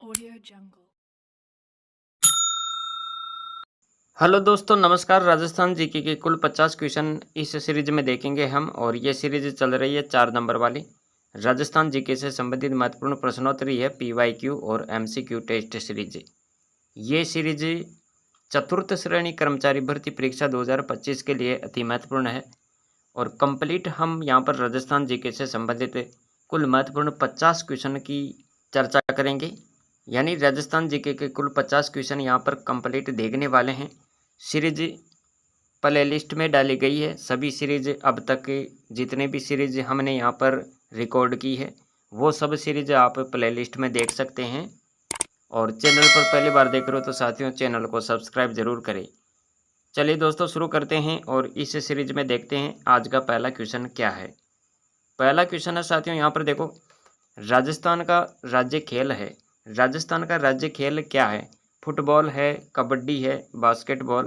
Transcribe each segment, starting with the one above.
Audio Jungle। Hello दोस्तों, नमस्कार। Rajasthan GK के कुल 50 क्वेश्चन इस सीरीज में देखेंगे हम, और ये सीरीज चल रही है 4 नंबर वाली। राजस्थान जीके से संबंधित महत्वपूर्ण प्रश्नोत्तरी है, पीवाईक्यू और एमसीक्यू टेस्ट सीरीज। ये सीरीज चतुर्थ श्रेणी कर्मचारी भर्ती परीक्षा 2025 के लिए अति महत्वपूर्ण है। और कंप्लीट हम यहाँ पर राजस्थान जीके से संबंधित कुल महत्वपूर्ण 50 क्वेश्चन की चर्चा करेंगे। यानी राजस्थान जीके के कुल 50 क्वेश्चन यहाँ पर कंप्लीट देखने वाले हैं। सीरीज प्ले लिस्ट में डाली गई है। सभी सीरीज अब तक जितने भी सीरीज हमने यहाँ पर रिकॉर्ड की है वो सब सीरीज आप प्ले लिस्ट में देख सकते हैं। और चैनल पर पहली बार देख रहे हो तो साथियों चैनल को सब्सक्राइब जरूर करें। चलिए दोस्तों शुरू करते हैं और इस सीरीज में देखते हैं आज का पहला क्वेश्चन क्या है। पहला क्वेश्चन है साथियों, यहाँ पर देखो, राजस्थान का राज्य खेल है। राजस्थान का राज्य खेल क्या है? फुटबॉल है, कबड्डी है, बास्केटबॉल,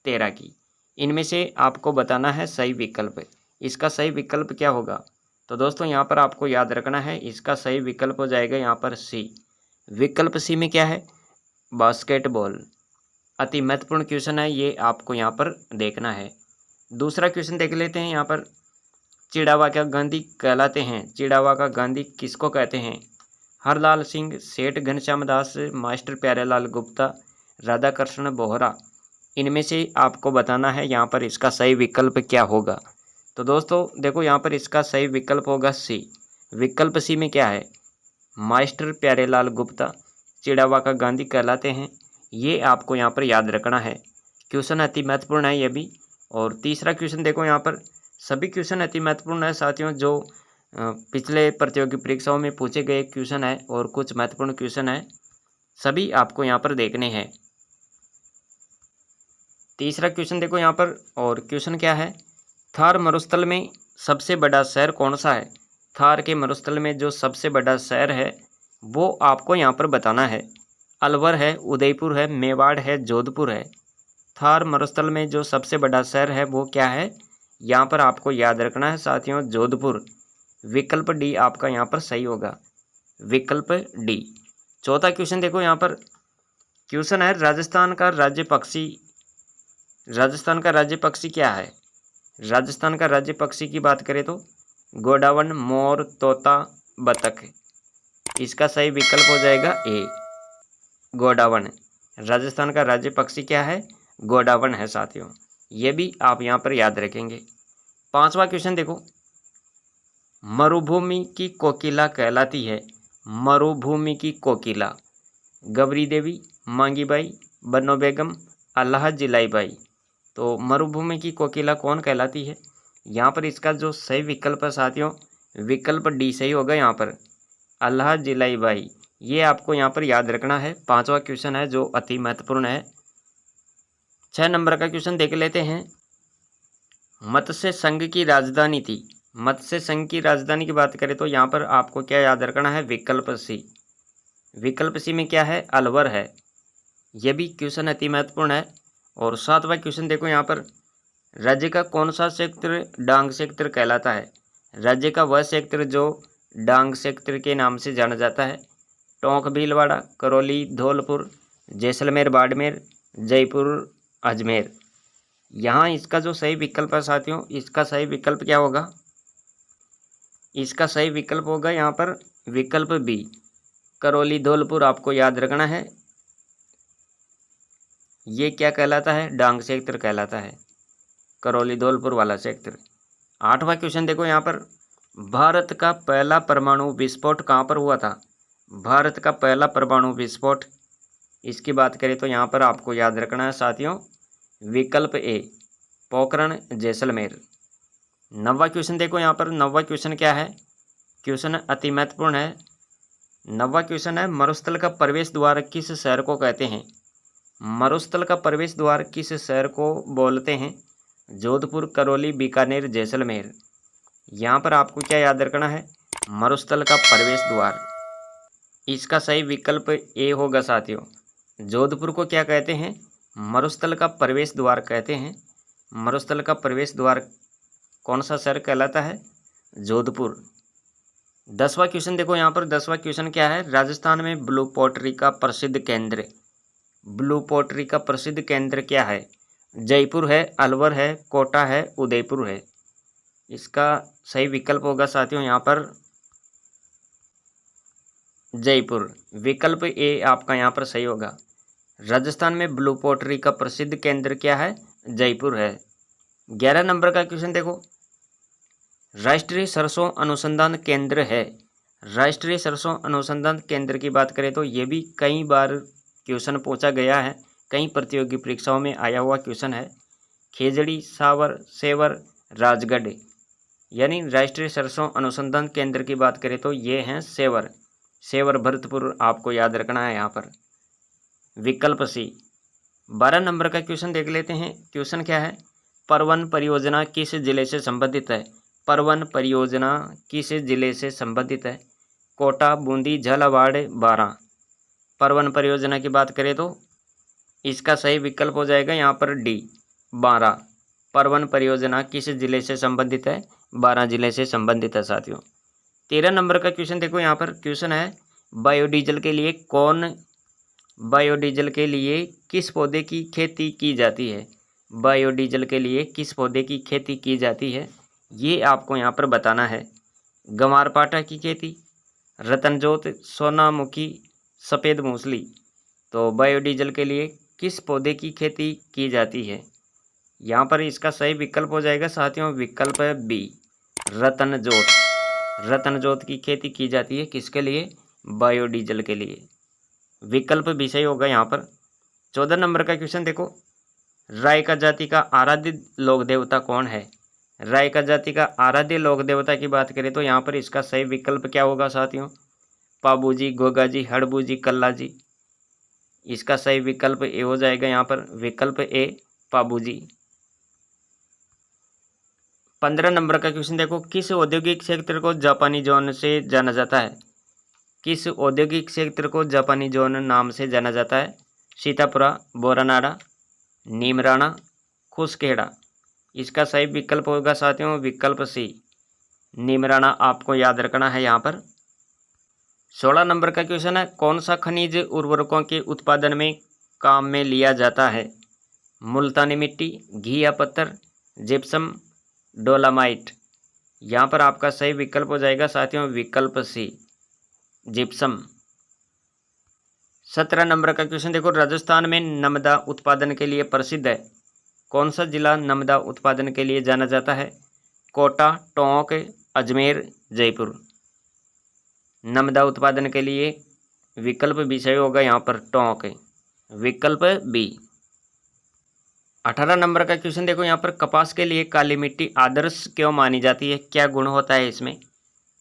तैराकी। इनमें से आपको बताना है सही विकल्प। इसका सही विकल्प क्या होगा? तो दोस्तों यहाँ पर आपको याद रखना है, इसका सही विकल्प हो जाएगा यहाँ पर सी। विकल्प सी में क्या है? बास्केटबॉल। अति महत्वपूर्ण क्वेश्चन है, ये आपको यहाँ पर देखना है। दूसरा क्वेश्चन देख लेते हैं। यहाँ पर चिड़ावा का गांधी कहलाते हैं। चिड़ावा का गांधी किसको कहते हैं? हरलाल सिंह, सेठ घनश्याम दास, मास्टर प्यारेलाल गुप्ता, राधा कृष्ण बोहरा। इनमें से आपको बताना है यहाँ पर इसका सही विकल्प क्या होगा। तो दोस्तों देखो, यहाँ पर इसका सही विकल्प होगा सी। विकल्प सी में क्या है? मास्टर प्यारेलाल गुप्ता चिड़ावा का गांधी कहलाते हैं। ये आपको यहाँ पर याद रखना है। क्वेश्चन अति महत्वपूर्ण है ये भी। और तीसरा क्वेश्चन देखो, यहाँ पर सभी क्वेश्चन अति महत्वपूर्ण है साथियों। जो पिछले प्रतियोगी परीक्षाओं में पूछे गए क्वेश्चन है और कुछ महत्वपूर्ण क्वेश्चन है, सभी आपको यहाँ पर देखने हैं। तीसरा क्वेश्चन देखो यहाँ पर, और क्वेश्चन क्या है? थार मरुस्थल में सबसे बड़ा शहर कौन सा है? थार के मरुस्थल में जो सबसे बड़ा शहर है वो आपको यहाँ पर बताना है। अलवर है, उदयपुर है, मेवाड़ है, जोधपुर है। थार मरुस्थल में जो सबसे बड़ा शहर है वो क्या है? यहाँ पर आपको याद रखना है साथियों, जोधपुर। विकल्प डी आपका यहाँ पर सही होगा, विकल्प डी। चौथा क्वेश्चन देखो यहाँ पर, क्वेश्चन है राजस्थान का राज्य पक्षी। राजस्थान का राज्य पक्षी क्या है? राजस्थान का राज्य पक्षी की बात करें तो गोडावन, मोर, तोता, बतख। इसका सही विकल्प हो जाएगा ए, गोडावन। राजस्थान का राज्य पक्षी क्या है? गोडावन है साथियों। ये भी आप यहाँ पर याद रखेंगे। पांचवा क्वेश्चन देखो, मरुभूमि की कोकिला कहलाती है। मरुभूमि की कोकिला गबरी देवी, मांगी बाई, बन्नो बेगम, अल्लाह जिलाई बाई। तो मरुभूमि की कोकिला कौन कहलाती है? यहाँ पर इसका जो सही विकल्प है साथियों, विकल्प डी सही होगा यहाँ पर, अल्लाह जिलाई बाई। ये आपको यहाँ पर याद रखना है। पांचवा क्वेश्चन है जो अति महत्वपूर्ण है। 6 नंबर का क्वेश्चन देख लेते हैं। मत्स्य संघ की राजधानी थी। मत्स्य संघ की राजधानी की बात करें तो यहाँ पर आपको क्या याद रखना है? विकल्प सी। विकल्प सी में क्या है? अलवर है। यह भी क्वेश्चन अति महत्वपूर्ण है। और 7वां क्वेश्चन देखो यहाँ पर, राज्य का कौन सा क्षेत्र डांग क्षेत्र कहलाता है? राज्य का वह क्षेत्र जो डांग क्षेत्र के नाम से जाना जाता है। टोंक भीलवाड़ा, करौली, धौलपुर, जैसलमेर बाड़मेर, जयपुर अजमेर। यहाँ इसका जो सही विकल्प है साथियों, इसका सही विकल्प क्या होगा? इसका सही विकल्प होगा यहाँ पर विकल्प बी, करौली धौलपुर। आपको याद रखना है, ये क्या कहलाता है? डांग क्षेत्र कहलाता है, करौली धौलपुर वाला क्षेत्र। 8वां क्वेश्चन देखो यहाँ पर, भारत का पहला परमाणु विस्फोट कहाँ पर हुआ था? भारत का पहला परमाणु विस्फोट, इसकी बात करें तो यहाँ पर आपको याद रखना है साथियों, विकल्प ए, पोखरण जैसलमेर। 9वां क्वेश्चन देखो यहाँ पर, 9वां क्वेश्चन क्या है? क्वेश्चन अति महत्वपूर्ण है। 9वां क्वेश्चन है, मरुस्थल का प्रवेश द्वार किस शहर को कहते हैं? मरुस्थल का प्रवेश द्वार किस शहर को बोलते हैं? जोधपुर, करौली, बीकानेर, जैसलमेर। यहाँ पर आपको क्या याद रखना है? मरुस्थल का प्रवेश द्वार। इसका सही विकल्प ए होगा साथियों। जोधपुर को क्या कहते हैं? मरुस्थल का प्रवेश द्वार कहते हैं। मरुस्थल का प्रवेश द्वार कौन सा शहर कहलाता है? जोधपुर। 10वां क्वेश्चन देखो यहाँ पर 10वां क्वेश्चन क्या है, राजस्थान में ब्लू पॉटरी का प्रसिद्ध केंद्र, ब्लू पॉटरी का प्रसिद्ध केंद्र क्या है? जयपुर है, अलवर है, कोटा है, उदयपुर है। इसका सही विकल्प होगा साथियों यहाँ पर जयपुर। विकल्प ए आपका यहाँ पर सही होगा। राजस्थान में ब्लू पॉटरी का प्रसिद्ध केंद्र क्या है? जयपुर है। 11 नंबर का क्वेश्चन देखो, राष्ट्रीय सरसों अनुसंधान केंद्र है। राष्ट्रीय सरसों अनुसंधान केंद्र की बात करें तो ये भी कई बार क्वेश्चन पूछा गया है, कई प्रतियोगी परीक्षाओं में आया हुआ क्वेश्चन है। खेजड़ी, सावर, सेवर, राजगढ़, यानी राष्ट्रीय सरसों अनुसंधान केंद्र की बात करें तो ये हैं सेवर। सेवर भरतपुर आपको याद रखना है यहाँ पर। विकल्प सी। 12 नंबर का क्वेश्चन देख लेते हैं। क्वेश्चन क्या है, परवन परियोजना किस जिले से संबंधित है? परवन परियोजना किस जिले से संबंधित है? कोटा, बूंदी, झालावाड़, बारां। परवन परियोजना की बात करें तो इसका सही विकल्प हो जाएगा यहाँ पर डी, बारां। परवन परियोजना किस जिले से संबंधित है? बारां जिले से संबंधित है साथियों। 13 नंबर का क्वेश्चन देखो, यहाँ पर क्वेश्चन है, बायोडीजल के लिए किस पौधे की खेती की जाती है? बायोडीजल के लिए किस पौधे की खेती की जाती है, ये आपको यहाँ पर बताना है। गंवारपाठा की खेती, रतनजोत, सोनामुखी, सफ़ेद मूसली। तो बायोडीजल के लिए किस पौधे की खेती की जाती है? यहाँ पर इसका सही विकल्प हो जाएगा साथियों विकल्प बी, रतनजोत। रतनजोत की खेती की जाती है किसके लिए? बायोडीजल के लिए। विकल्प भी सही होगा यहाँ पर। 14 नंबर का क्वेश्चन देखो, रायका जाति का आराध्य लोक देवता कौन है? रायका जाति का आराध्य लोक देवता की बात करें तो यहाँ पर इसका सही विकल्प क्या होगा साथियों? पाबूजी, गोगाजी, हड़बूजी, कल्लाजी। इसका सही विकल्प ए हो जाएगा यहाँ पर विकल्प ए, पाबूजी। 15 नंबर का क्वेश्चन देखो, किस औद्योगिक क्षेत्र को जापानी जोन से जाना जाता है? किस औद्योगिक क्षेत्र को जापानी जोन नाम से जाना जाता है? सीतापुरा, बोरानाड़ा, नीमराणा, खुसखेड़ा। इसका सही विकल्प होगा साथियों विकल्प सी, नीमराणा आपको याद रखना है यहाँ पर। 16 नंबर का क्वेश्चन है, कौन सा खनिज उर्वरकों के उत्पादन में काम में लिया जाता है? मुल्तानी मिट्टी, घिया पत्थर, जिप्सम, डोलामाइट। यहाँ पर आपका सही विकल्प हो जाएगा साथियों विकल्प सी, जिप्सम। 17 नंबर का क्वेश्चन देखो, राजस्थान में नमदा उत्पादन के लिए प्रसिद्ध है। कौन सा जिला नमदा उत्पादन के लिए जाना जाता है? कोटा, टोंक, अजमेर, जयपुर। नमदा उत्पादन के लिए विकल्प भी सही होगा यहाँ पर टोंक, विकल्प बी। 18 नंबर का क्वेश्चन देखो, यहाँ पर कपास के लिए काली मिट्टी आदर्श क्यों मानी जाती है? क्या गुण होता है इसमें?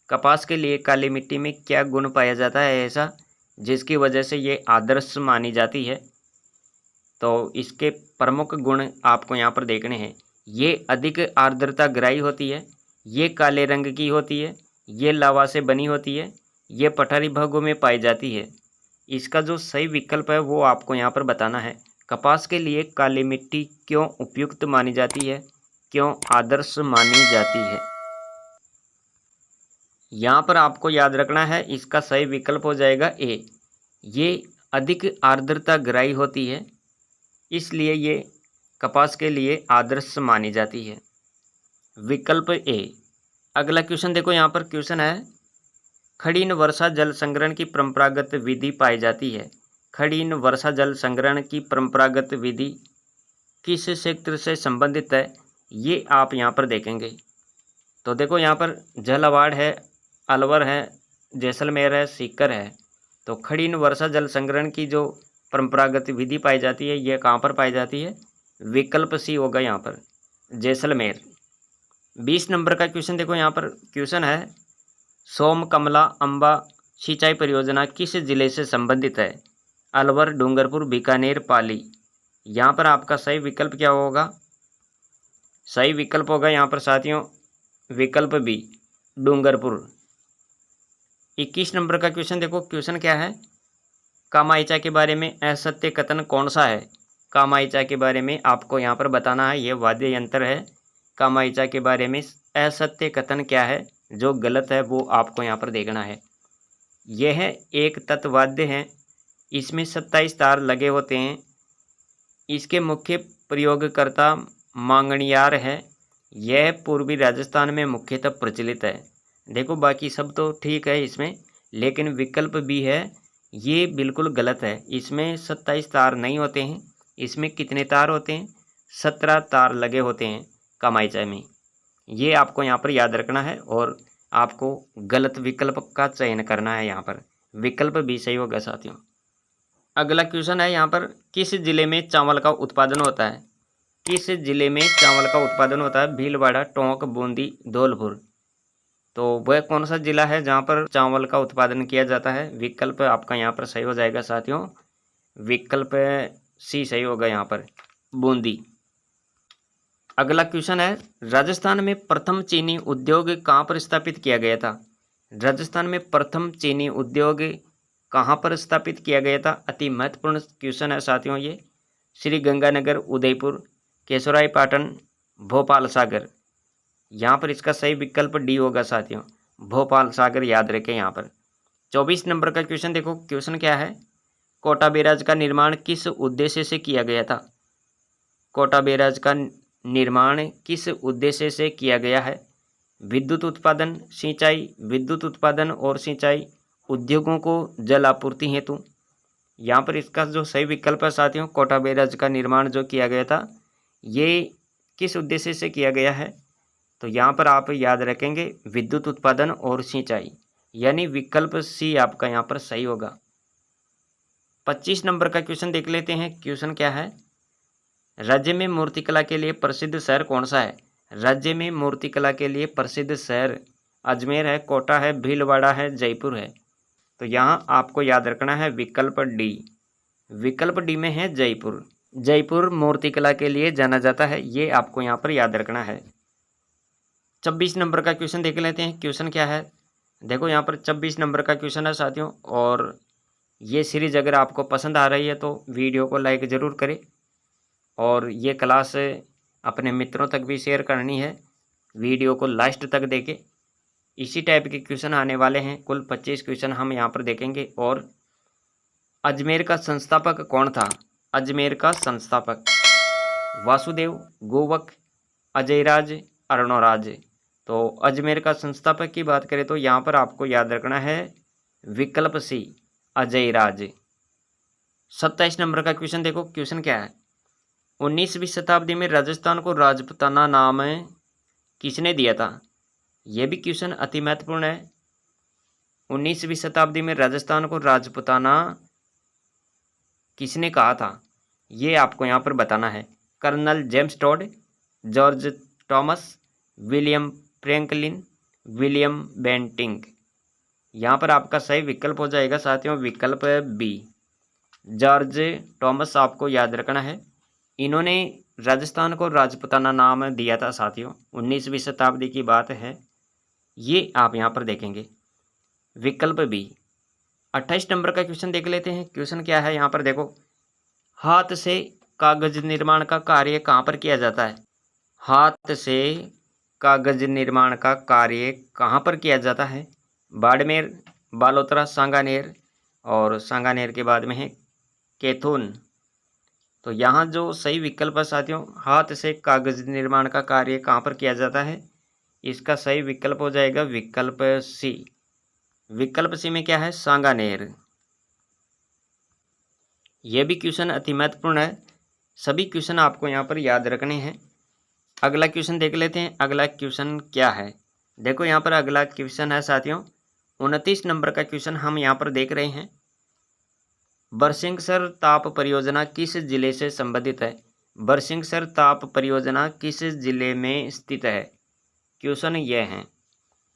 कपास के लिए काली मिट्टी में क्या गुण पाया जाता है ऐसा जिसकी वजह से ये आदर्श मानी जाती है? तो इसके प्रमुख गुण आपको यहाँ पर देखने हैं। ये अधिक आर्द्रता ग्राही होती है, ये काले रंग की होती है, ये लावा से बनी होती है, ये पठारी भागों में पाई जाती है। इसका जो सही विकल्प है वो आपको यहाँ पर बताना है। कपास के लिए काली मिट्टी क्यों उपयुक्त मानी जाती है, क्यों आदर्श मानी जाती है? यहाँ पर आपको याद रखना है इसका सही विकल्प हो जाएगा ए, ये अधिक आर्द्रता ग्राही होती है, इसलिए ये कपास के लिए आदर्श मानी जाती है, विकल्प ए। अगला क्वेश्चन देखो, यहाँ पर क्वेश्चन है, खड़ीन वर्षा जल संग्रहण की परंपरागत विधि पाई जाती है। खड़ीन वर्षा जल संग्रहण की परंपरागत विधि किस क्षेत्र से संबंधित है, ये आप यहाँ पर देखेंगे। तो देखो यहाँ पर झालावाड़ है, अलवर है, जैसलमेर है, सीकर है। तो खड़ीन वर्षा जल संग्रहण की जो परंपरागत विधि पाई जाती है ये कहाँ पर पाई जाती है? विकल्प सी होगा यहाँ पर जैसलमेर। 20 नंबर का क्वेश्चन देखो, यहाँ पर क्वेश्चन है, सोम कमला अम्बा सिंचाई परियोजना किस जिले से संबंधित है? अलवर, डूंगरपुर, बीकानेर, पाली। यहाँ पर आपका सही विकल्प क्या होगा? सही विकल्प होगा यहाँ पर साथियों विकल्प बी, डूंगरपुर। 21 नंबर का क्वेश्चन देखो, क्वेश्चन क्या है, कामायचा के बारे में असत्य कथन कौन सा है? कामायचा के बारे में आपको यहाँ पर बताना है, ये वाद्य यंत्र है। कामायचा के बारे में असत्य कथन क्या है? जो गलत है वो आपको यहाँ पर देखना है। यह एक तत्वाद्य है, इसमें 27 तार लगे होते हैं। इसके मुख्य प्रयोगकर्ता मांगणियार है। यह पूर्वी राजस्थान में मुख्यतः प्रचलित है। देखो बाकी सब तो ठीक है इसमें, लेकिन विकल्प भी है ये बिल्कुल गलत है। इसमें 27 तार नहीं होते हैं। इसमें कितने तार होते हैं? 17 तार लगे होते हैं कमाईचा में। ये आपको यहाँ पर याद रखना है और आपको गलत विकल्प का चयन करना है। यहाँ पर विकल्प भी सही होगा साथियों। अगला क्वेश्चन है यहाँ पर, किस जिले में चावल का उत्पादन होता है? किस जिले में चावल का उत्पादन होता है? भीलवाड़ा, टोंक, बूंदी, धौलपुर। तो वह कौन सा जिला है जहाँ पर चावल का उत्पादन किया जाता है? विकल्प आपका यहाँ पर सही हो जाएगा साथियों। विकल्प सी सही होगा यहाँ पर, बूंदी। अगला क्वेश्चन है, राजस्थान में प्रथम चीनी उद्योग कहाँ पर स्थापित किया गया था? राजस्थान में प्रथम चीनी उद्योग कहाँ पर स्थापित किया गया था? अति महत्वपूर्ण क्वेश्चन है साथियों ये। श्री गंगानगर, उदयपुर, केशोराय पाटन, भोपाल सागर। यहाँ पर इसका सही विकल्प डी होगा साथियों, भोपाल सागर। याद रखें यहाँ पर। 24 नंबर का क्वेश्चन देखो, क्वेश्चन क्या है? कोटा बैराज का निर्माण किस उद्देश्य से किया गया था? कोटा बैराज का निर्माण किस उद्देश्य से किया गया है? विद्युत उत्पादन, सिंचाई, विद्युत उत्पादन और सिंचाई, उद्योगों को जल आपूर्ति हेतु। यहाँ पर इसका जो सही विकल्प है साथियों, कोटा बैराज का निर्माण जो किया गया था ये किस उद्देश्य से किया गया है? तो यहाँ पर आप याद रखेंगे विद्युत उत्पादन और सिंचाई, यानी विकल्प सी आपका यहाँ पर सही होगा। 25 नंबर का क्वेश्चन देख लेते हैं। क्वेश्चन क्या है? राज्य में मूर्तिकला के लिए प्रसिद्ध शहर कौन सा है? राज्य में मूर्तिकला के लिए प्रसिद्ध शहर अजमेर है, कोटा है, भीलवाड़ा है, जयपुर है। तो यहाँ आपको याद रखना है विकल्प डी। विकल्प डी में है जयपुर। जयपुर मूर्तिकला के लिए जाना जाता है, ये आपको यहाँ पर याद रखना है। 26 नंबर का क्वेश्चन देख लेते हैं। क्वेश्चन क्या है? देखो यहाँ पर 26 नंबर का क्वेश्चन है साथियों, और ये सीरीज अगर आपको पसंद आ रही है तो वीडियो को लाइक ज़रूर करें और ये क्लास अपने मित्रों तक भी शेयर करनी है। वीडियो को लास्ट तक देखें। इसी टाइप के क्वेश्चन आने वाले हैं। कुल 25 क्वेश्चन हम यहाँ पर देखेंगे। और अजमेर का संस्थापक कौन था? अजमेर का संस्थापक वासुदेव, गोवक, अजयराज, अर्णोराज। तो अजमेर का संस्थापक की बात करें तो यहाँ पर आपको याद रखना है विकल्प सी, अजयराज। 27 नंबर का क्वेश्चन देखो, क्वेश्चन क्या है? 19वीं शताब्दी में राजस्थान को राजपुताना नाम किसने दिया था? यह भी क्वेश्चन अति महत्वपूर्ण है। 19वीं शताब्दी में राजस्थान को राजपुताना किसने कहा था? ये आपको यहाँ पर बताना है। Colonel James Tod, George Thomas, William Franklin, William Bentinck. यहाँ पर आपका सही विकल्प हो जाएगा साथियों विकल्प बी, जॉर्ज थॉमस। आपको याद रखना है, इन्होंने राजस्थान को राजपुताना नाम दिया था साथियों। 19वीं शताब्दी की बात है, ये आप यहाँ पर देखेंगे विकल्प बी। 28 नंबर का क्वेश्चन देख लेते हैं। क्वेश्चन क्या है यहाँ पर देखो, हाथ से कागज निर्माण का कार्य कहाँ पर किया जाता है? हाथ से कागज निर्माण का कार्य कहाँ पर किया जाता है? बाड़मेर, बालोतरा, सांगानेर, और सांगानेर के बाद में है कैथून। तो यहाँ जो सही विकल्प है साथियों, हाथ से कागज निर्माण का कार्य कहाँ पर किया जाता है? इसका सही विकल्प हो जाएगा विकल्प सी। विकल्प सी में क्या है? सांगानेर। यह भी क्वेश्चन अति महत्वपूर्ण है। सभी क्वेश्चन आपको यहाँ पर याद रखने हैं। अगला क्वेश्चन देख लेते हैं। अगला क्वेश्चन क्या है? देखो यहाँ पर अगला क्वेश्चन है साथियों 29 नंबर का क्वेश्चन हम यहाँ पर देख रहे हैं। बरसिंहसर ताप परियोजना किस जिले से संबंधित है? बरसिंहसर ताप परियोजना किस जिले में स्थित है? क्वेश्चन ये हैं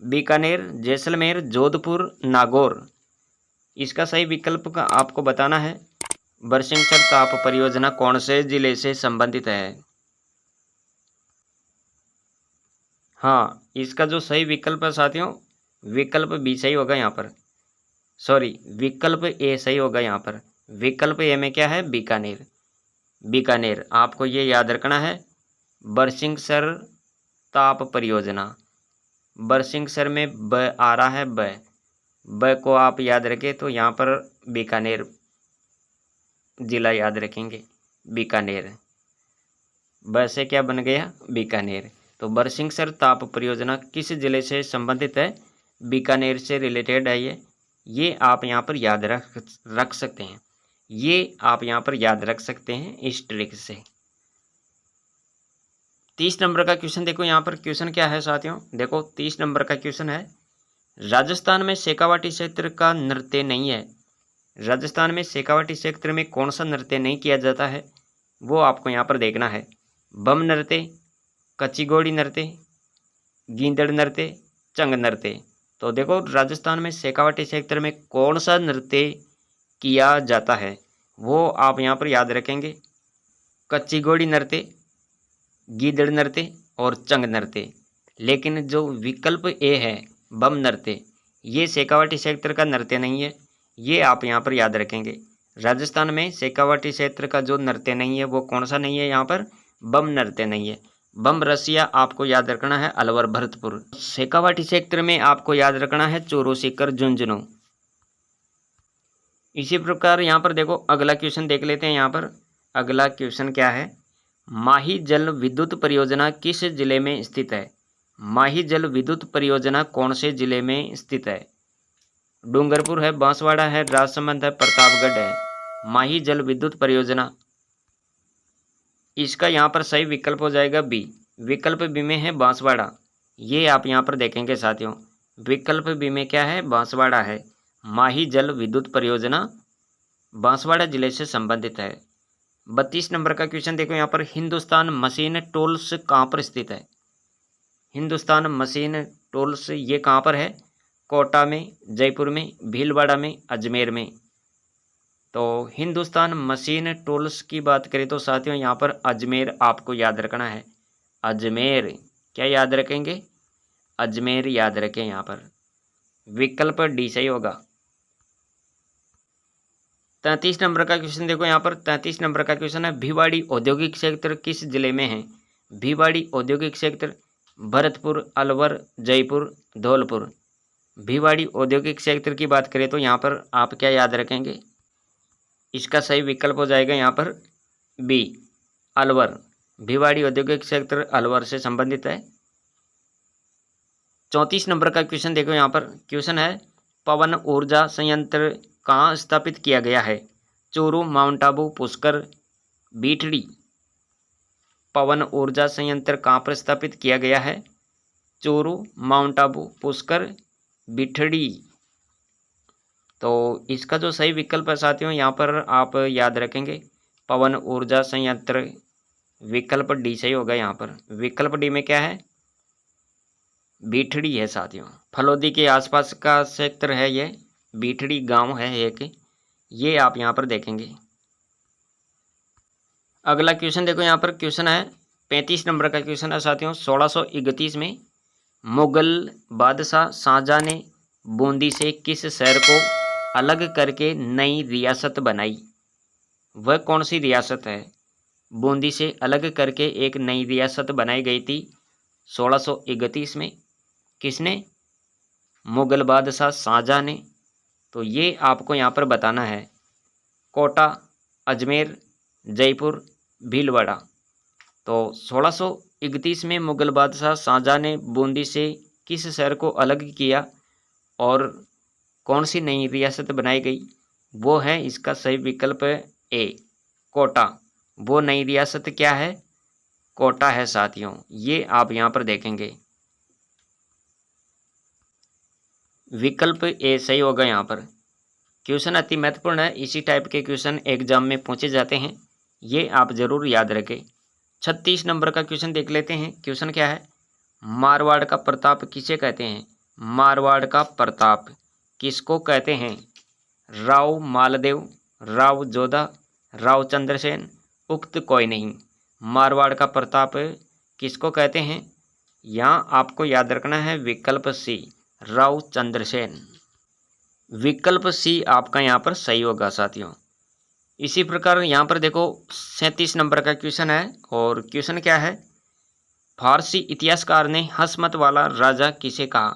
बीकानेर, जैसलमेर, जोधपुर, नागौर। इसका सही विकल्प का आपको बताना है। बरसिंहसर ताप परियोजना कौन से जिले से संबंधित है? हाँ, इसका जो सही विकल्प है साथियों विकल्प बी सही होगा यहाँ पर, सॉरी विकल्प ए सही होगा यहाँ पर। विकल्प ए में क्या है? बीकानेर। बीकानेर आपको ये याद रखना है, बरसिंहसर ताप परियोजना। बरसिंहसर में ब आ रहा है, ब को आप याद रखें तो यहाँ पर बीकानेर जिला याद रखेंगे, बीकानेर। ब से क्या बन गया, बीकानेर। तो बरसिंहसर ताप परियोजना किस जिले से संबंधित है, बीकानेर से रिलेटेड है ये आप यहाँ पर याद रख सकते हैं, ये आप यहाँ पर याद रख सकते हैं इस ट्रिक से। 30 नंबर का क्वेश्चन देखो, यहाँ पर क्वेश्चन क्या है साथियों, देखो 30 नंबर का क्वेश्चन है, राजस्थान में शेखावाटी क्षेत्र का नृत्य नहीं है। राजस्थान में शेखावाटी क्षेत्र में कौन सा नृत्य नहीं किया जाता है, वो आपको यहाँ पर देखना है। बम नृत्य, कच्ची घोड़ी नृत्य, गींदड़ नृत्य, चंग नृत्य। तो देखो राजस्थान में शेखावाटी क्षेत्र में कौन सा नृत्य किया जाता है, वो आप यहाँ पर याद रखेंगे। कच्ची घोड़ी नृत्य, गीदड़ नृत्य और चंग नृत्य। लेकिन जो विकल्प ए है बम नृत्य, ये शेखावाटी क्षेत्र का नृत्य नहीं है, ये आप यहाँ पर याद रखेंगे। राजस्थान में शेखावाटी क्षेत्र का जो नृत्य नहीं है वो कौन सा नहीं है, यहाँ पर बम नृत्य नहीं है। बम रसिया आपको याद रखना है अलवर भरतपुर। शेखावाटी क्षेत्र में आपको याद रखना है चोरो सीकर झुंझुनू। इसी प्रकार यहाँ पर देखो अगला क्वेश्चन देख लेते हैं। यहाँ पर अगला क्वेश्चन क्या है, माही जल विद्युत परियोजना किस जिले में स्थित है। माही जल विद्युत परियोजना कौन से जिले में स्थित है, डूंगरपुर है, बांसवाड़ा है, राजसमंद है, प्रतापगढ़ है। माही जल विद्युत परियोजना, इसका यहाँ पर सही विकल्प हो जाएगा बी। विकल्प बी में है बांसवाड़ा, ये आप यहाँ पर देखेंगे साथियों, विकल्प बी में क्या है, बांसवाड़ा है। माही जल विद्युत परियोजना बांसवाड़ा जिले से संबंधित है। 32 नंबर का क्वेश्चन देखो, यहाँ पर हिंदुस्तान मशीन टूल्स कहाँ पर स्थित है। हिंदुस्तान मशीन टूल्स ये कहाँ पर है, कोटा में, जयपुर में, भीलवाड़ा में, अजमेर में। तो हिंदुस्तान मशीन टूल्स की बात करें तो साथियों यहाँ पर अजमेर आपको याद रखना है। अजमेर क्या याद रखेंगे, अजमेर याद रखें, यहाँ पर विकल्प डी सही होगा। 33 नंबर का क्वेश्चन देखो, यहाँ पर 33 नंबर का क्वेश्चन है, भिवाड़ी औद्योगिक क्षेत्र किस जिले में है। भिवाड़ी औद्योगिक क्षेत्र भरतपुर, अलवर, जयपुर, धौलपुर। भिवाड़ी औद्योगिक क्षेत्र की बात करें तो यहाँ पर आप क्या याद रखेंगे, इसका सही विकल्प हो जाएगा यहाँ पर बी, अलवर। भिवाड़ी औद्योगिक क्षेत्र अलवर से संबंधित है। 34 नंबर का क्वेश्चन देखो, यहाँ पर क्वेश्चन है, पवन ऊर्जा संयंत्र कहाँ स्थापित किया गया है। चूरू, माउंट आबू, पुष्कर, बीठड़ी। पवन ऊर्जा संयंत्र कहाँ पर स्थापित किया गया है, चूरू, माउंट आबू, पुष्कर, बीठड़ी। तो इसका जो सही विकल्प है साथियों यहाँ पर आप याद रखेंगे पवन ऊर्जा संयंत्र, विकल्प डी सही होगा। यहाँ पर विकल्प डी में क्या है, बीठड़ी है साथियों। फलोदी के आसपास का क्षेत्र है ये, बीठड़ी गांव है एक, ये आप यहाँ पर देखेंगे। अगला क्वेश्चन देखो, यहाँ पर क्वेश्चन है 35 नंबर का क्वेश्चन है साथियों, 1631 में मुगल बादशाह शाहजहां ने बूंदी से किस शहर को अलग करके नई रियासत बनाई। वह कौन सी रियासत है, बूंदी से अलग करके एक नई रियासत बनाई गई थी 1631 में, किसने, मुगल बादशाह शाहजहां ने। तो ये आपको यहाँ पर बताना है, कोटा, अजमेर, जयपुर, भीलवाड़ा। तो 1631 में मुगल बादशाह शाहजहां ने बूंदी से किस शहर को अलग किया और कौन सी नई रियासत बनाई गई, वो है इसका सही विकल्प ए, कोटा। वो नई रियासत क्या है, कोटा है साथियों, ये आप यहाँ पर देखेंगे, विकल्प ए सही होगा। यहाँ पर क्वेश्चन अति महत्वपूर्ण है, इसी टाइप के क्वेश्चन एग्जाम में पूछे जाते हैं, ये आप जरूर याद रखें। 36 नंबर का क्वेश्चन देख लेते हैं। क्वेश्चन क्या है, मारवाड़ का प्रताप किसे कहते हैं। मारवाड़ का प्रताप किसको कहते हैं, राव मालदेव, राव जोधा, राव चंद्रसेन, उक्त कोई नहीं। मारवाड़ का प्रताप किसको कहते हैं, यहाँ आपको याद रखना है विकल्प सी, राव चंद्रसेन। विकल्प सी आपका यहाँ पर सही होगा साथियों। इसी प्रकार यहाँ पर देखो 37 नंबर का क्वेश्चन है, और क्वेश्चन क्या है, फारसी इतिहासकार ने हसमत वाला राजा किसे कहा?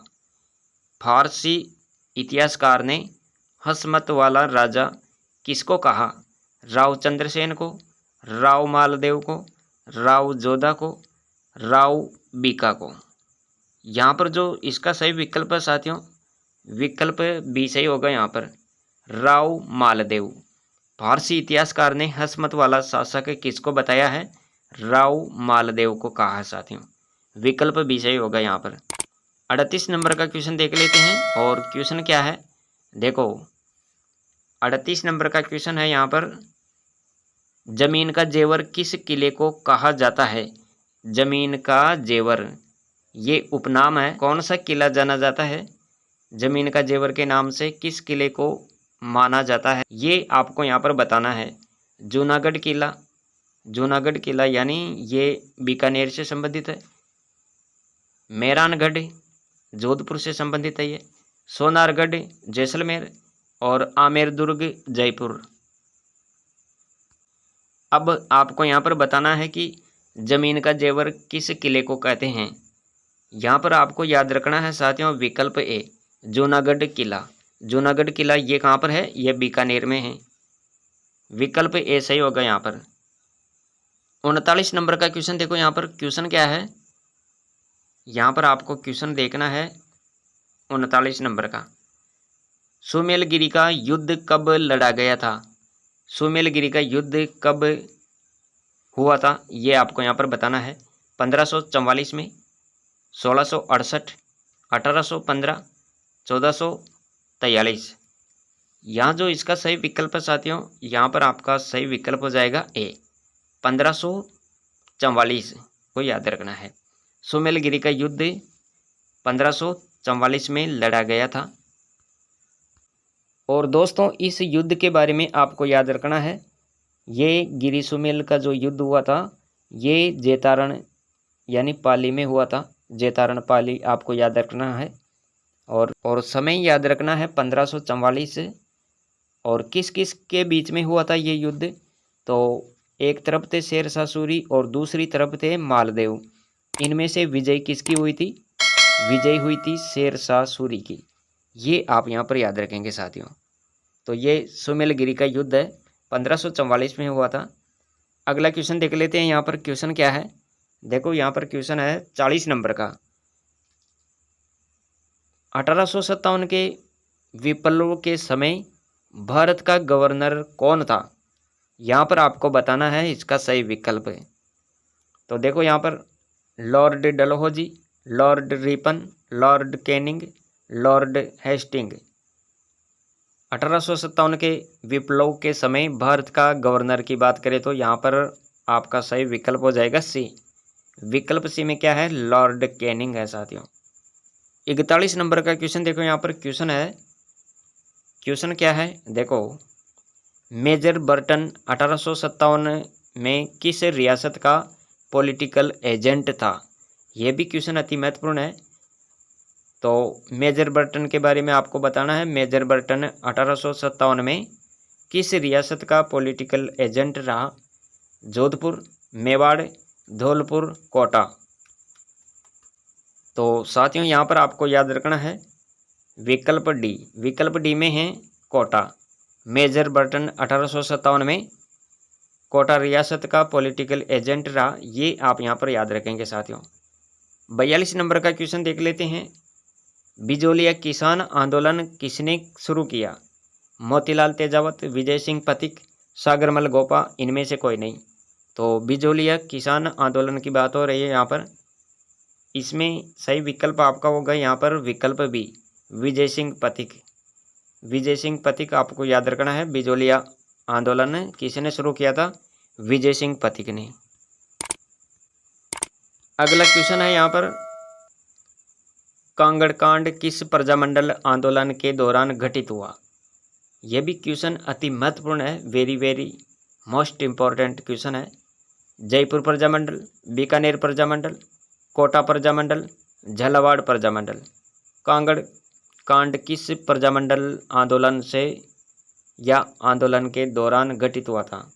फारसी इतिहासकार ने हसमत वाला राजा किसको कहा? राव चंद्रसेन को, राव मालदेव को, राव जोधा को, राव बीका को। यहाँ पर जो इसका सही विकल्प है साथियों, विकल्प बी सही होगा यहाँ पर, राव मालदेव। फारसी इतिहासकार ने हसमत वाला शासक किसको बताया है? राव मालदेव को कहा है साथियों। विकल्प बी सही होगा यहाँ पर। 38 नंबर का क्वेश्चन देख लेते हैं, और क्वेश्चन क्या है देखो, 38 नंबर का क्वेश्चन है यहाँ पर, जमीन का जेवर किस किले को कहा जाता है? जमीन का जेवर ये उपनाम है, कौन सा किला जाना जाता है जमीन का जेवर के नाम से? किस किले को माना जाता है, ये आपको यहाँ पर बताना है। जूनागढ़ किला, जूनागढ़ किला यानी ये बीकानेर से संबंधित है। मेहरानगढ़ जोधपुर से संबंधित है ये। सोनारगढ़ जैसलमेर, और आमेर दुर्ग जयपुर। अब आपको यहाँ पर बताना है कि जमीन का जेवर किस किले को कहते हैं। यहाँ पर आपको याद रखना है साथियों, विकल्प ए जूनागढ़ किला। जूनागढ़ किला ये कहाँ पर है? ये बीकानेर में है। विकल्प ए सही होगा यहाँ पर। 39 नंबर का क्वेश्चन देखो, यहाँ पर क्वेश्चन क्या है, यहाँ पर आपको क्वेश्चन देखना है 39 नंबर का। सुमेलगिरी का युद्ध कब लड़ा गया था? सुमेलगिरी का युद्ध कब हुआ था, ये आपको यहाँ पर बताना है। 1544 में, 1668, 1815, 1443। यहाँ जो इसका सही विकल्प है साथियों, यहाँ पर आपका सही विकल्प हो जाएगा ए 1544 को याद रखना है। सुमेलगिरी का युद्ध 1544 में लड़ा गया था। और दोस्तों इस युद्ध के बारे में आपको याद रखना है, ये गिरी सुमेल का जो युद्ध हुआ था ये जेतारण यानी पाली में हुआ था। जेतारण पाली आपको याद रखना है, और समय याद रखना है 1544। और किस किस के बीच में हुआ था ये युद्ध? तो एक तरफ थे शेरशाह सूरी और दूसरी तरफ थे मालदेव। इनमें से विजय किसकी हुई थी? विजय हुई थी शेरशाह सूरी की। ये आप यहाँ पर याद रखेंगे साथियों। तो ये सुमेलगिरी का युद्ध है, 1544 में हुआ था। अगला क्वेश्चन देख लेते हैं। यहाँ पर क्वेश्चन क्या है देखो, यहाँ पर क्वेश्चन है 40 नंबर का। 1857 के विप्लव के समय भारत का गवर्नर कौन था? यहाँ पर आपको बताना है इसका सही विकल्प है। तो देखो यहाँ पर Lord Dalhousie, Lord Ripon, Lord Canning, Lord Hastings. 1857 के विप्लव के समय भारत का गवर्नर की बात करें तो यहाँ पर आपका सही विकल्प हो जाएगा सी। विकल्प सी में क्या है? लॉर्ड कैनिंग है साथियों। 41 नंबर का क्वेश्चन देखो, यहाँ पर क्वेश्चन है, क्वेश्चन क्या है देखो, मेजर बर्टन 1857 में किस रियासत का पॉलिटिकल एजेंट था? यह भी क्वेश्चन अति महत्वपूर्ण है। तो मेजर बर्टन के बारे में आपको बताना है। मेजर बर्टन 1857 में किस रियासत का पॉलिटिकल एजेंट रहा? जोधपुर, मेवाड़, धौलपुर, कोटा। तो साथियों यहाँ पर आपको याद रखना है विकल्प डी। विकल्प डी में है कोटा। मेजर बर्टन 1857 में कोटा रियासत का पॉलिटिकल एजेंट रहा, ये आप यहाँ पर याद रखेंगे साथियों। 42 नंबर का क्वेश्चन देख लेते हैं। बिजोलिया किसान आंदोलन किसने शुरू किया? मोतीलाल तेजावत, विजय सिंह पथिक, सागरमल गोपा, इनमें से कोई नहीं। तो बिजोलिया किसान आंदोलन की बात हो रही है यहाँ पर। इसमें सही विकल्प आपका होगा यहाँ पर विकल्प बी, विजय सिंह पथिक। विजय सिंह पथिक आपको याद रखना है। बिजोलिया आंदोलन किसने शुरू किया था? विजय सिंह पथिक ने। अगला क्वेश्चन है यहाँ पर, कांगड़ कांड किस प्रजामंडल आंदोलन के दौरान घटित हुआ? यह भी क्वेश्चन अति महत्वपूर्ण है, very very most important question है। जयपुर प्रजामंडल, बीकानेर प्रजामंडल, कोटा प्रजामंडल, झालावाड़ प्रजामंडल। कांगड़ कांड किस प्रजामंडल आंदोलन से या आंदोलन के दौरान घटित हुआ था?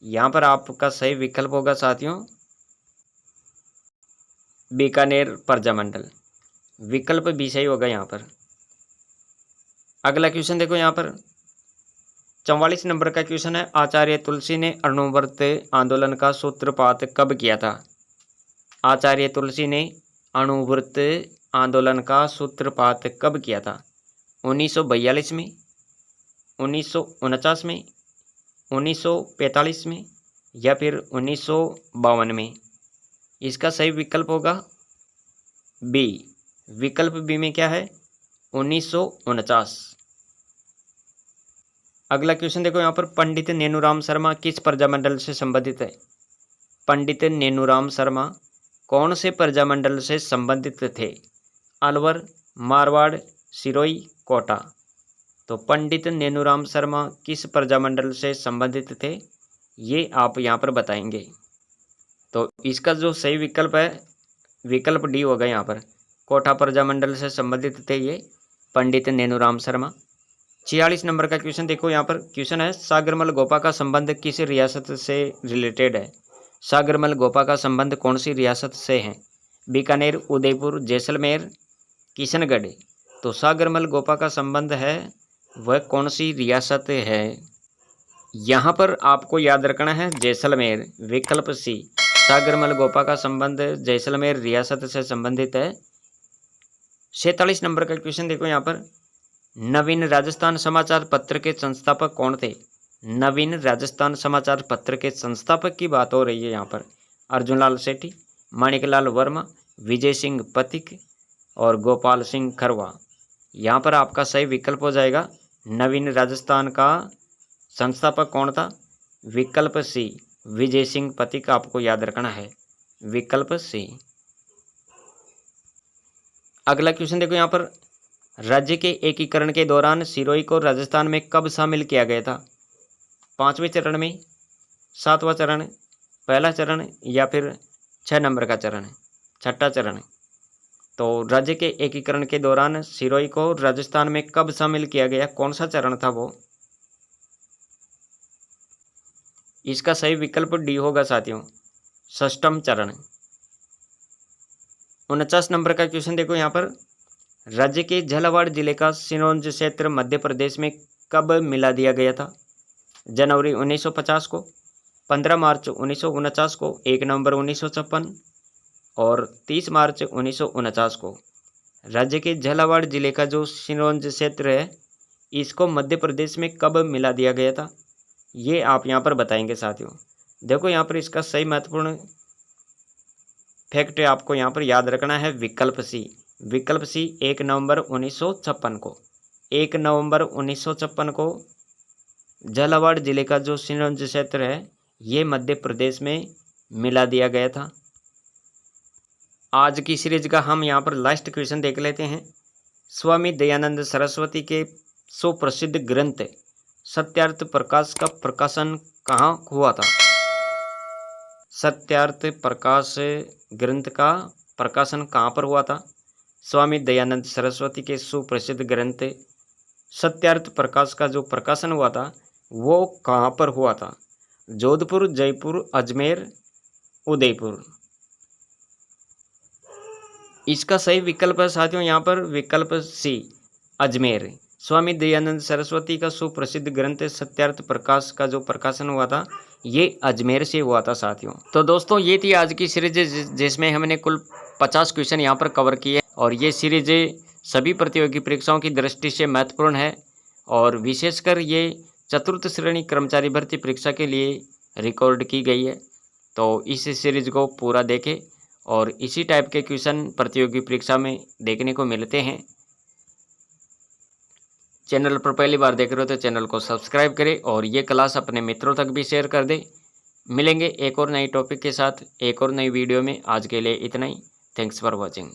यहाँ पर आपका सही विकल्प होगा साथियों बीकानेर प्रजामंडल। विकल्प बी सही होगा यहाँ पर। अगला क्वेश्चन देखो यहाँ पर 44 नंबर का क्वेश्चन है, आचार्य तुलसी ने अणुव्रत आंदोलन का सूत्रपात कब किया था? आचार्य तुलसी ने अणुव्रत आंदोलन का सूत्रपात कब किया था? 1942 में, 1949 में, 1945 में या फिर 1952 में? इसका सही विकल्प होगा बी। विकल्प बी में क्या है? 1949। अगला क्वेश्चन देखो यहाँ पर, पंडित नेनूराम शर्मा किस प्रजामंडल से संबंधित है? पंडित नेनूराम शर्मा कौन से प्रजामंडल से संबंधित थे? अलवर, मारवाड़, सिरोही, कोटा। तो पंडित नेनूराम शर्मा किस प्रजामंडल से संबंधित थे, ये आप यहाँ पर बताएंगे। तो इसका जो सही विकल्प है, विकल्प डी होगा यहाँ पर। कोटा प्रजामंडल से संबंधित थे ये पंडित नेनूराम शर्मा। 46 नंबर का क्वेश्चन देखो यहाँ पर, क्वेश्चन है, सागरमल गोपा का संबंध किस रियासत से रिलेटेड है? सागरमल गोपा का संबंध कौन सी रियासत से है? बीकानेर, उदयपुर, जैसलमेर, किशनगढ़। तो सागरमल गोपा का संबंध है वह कौन सी रियासत है? यहाँ पर आपको याद रखना है जैसलमेर। विकल्प सी, सागरमल गोपा का संबंध जैसलमेर रियासत से संबंधित है। 47 नंबर का क्वेश्चन देखो यहाँ पर, नवीन राजस्थान समाचार पत्र के संस्थापक कौन थे? नवीन राजस्थान समाचार पत्र के संस्थापक की बात हो रही है यहाँ पर। अर्जुनलाल सेठी, माणिकलाल वर्मा, विजय सिंह पथिक और गोपाल सिंह खरवा। यहाँ पर आपका सही विकल्प हो जाएगा, नवीन राजस्थान का संस्थापक कौन था? विकल्प सी, विजय सिंह पथिक आपको याद रखना है। विकल्प सी। अगला क्वेश्चन देखो यहाँ पर, राज्य के एकीकरण के दौरान सिरोही को राजस्थान में कब शामिल किया गया था? 5वें चरण में, 7वां चरण, पहला चरण या फिर 6 नंबर का चरण, छठा चरण? तो राज्य के एकीकरण के दौरान सिरोही को राजस्थान में कब शामिल किया गया, कौन सा चरण था वो? इसका सही विकल्प डी होगा साथियों, 6वां चरण। 49 नंबर का क्वेश्चन देखो यहाँ पर, राज्य के झालावाड़ जिले का सिरोंज क्षेत्र मध्य प्रदेश में कब मिला दिया गया था? जनवरी 1950 को, 15 मार्च 1949 को, 1 नवंबर 1956 और 30 मार्च 1949 को। राज्य के झालावाड़ जिले का जो सिरोंज क्षेत्र है, इसको मध्य प्रदेश में कब मिला दिया गया था, ये आप यहाँ पर बताएंगे साथियों। देखो यहाँ पर इसका सही महत्वपूर्ण फैक्ट आपको यहाँ पर याद रखना है, विकल्प सी। विकल्प सी, 1 नवंबर 1956 को। 1 नवंबर 1956 को झालावाड़ जिले का जो सिरोंज क्षेत्र है, ये मध्य प्रदेश में मिला दिया गया था। आज की सीरीज का हम यहाँ पर लास्ट क्वेश्चन देख लेते हैं। स्वामी दयानंद सरस्वती के सुप्रसिद्ध ग्रंथ सत्यार्थ प्रकाश का प्रकाशन कहाँ हुआ था? सत्यार्थ प्रकाश ग्रंथ का प्रकाशन कहाँ पर हुआ था? स्वामी दयानंद सरस्वती के सुप्रसिद्ध ग्रंथ सत्यार्थ प्रकाश का जो प्रकाशन हुआ था वो कहाँ पर हुआ था? जोधपुर, जयपुर, अजमेर, उदयपुर। इसका सही विकल्प है साथियों यहाँ पर विकल्प सी, अजमेर। स्वामी दयानंद सरस्वती का सुप्रसिद्ध ग्रंथ सत्यार्थ प्रकाश का जो प्रकाशन हुआ था ये अजमेर से हुआ था साथियों। तो दोस्तों ये थी आज की सीरीज जिसमें हमने कुल 50 क्वेश्चन यहाँ पर कवर किए और ये सीरीज सभी प्रतियोगी परीक्षाओं की दृष्टि से महत्वपूर्ण है और विशेषकर ये चतुर्थ श्रेणी कर्मचारी भर्ती परीक्षा के लिए रिकॉर्ड की गई है। तो इस सीरीज को पूरा देखें और इसी टाइप के क्वेश्चन प्रतियोगी परीक्षा में देखने को मिलते हैं। चैनल पर पहली बार देख रहे हो तो चैनल को सब्सक्राइब करें और ये क्लास अपने मित्रों तक भी शेयर कर दें। मिलेंगे एक और नई टॉपिक के साथ एक और नई वीडियो में। आज के लिए इतना ही। Thanks for watching.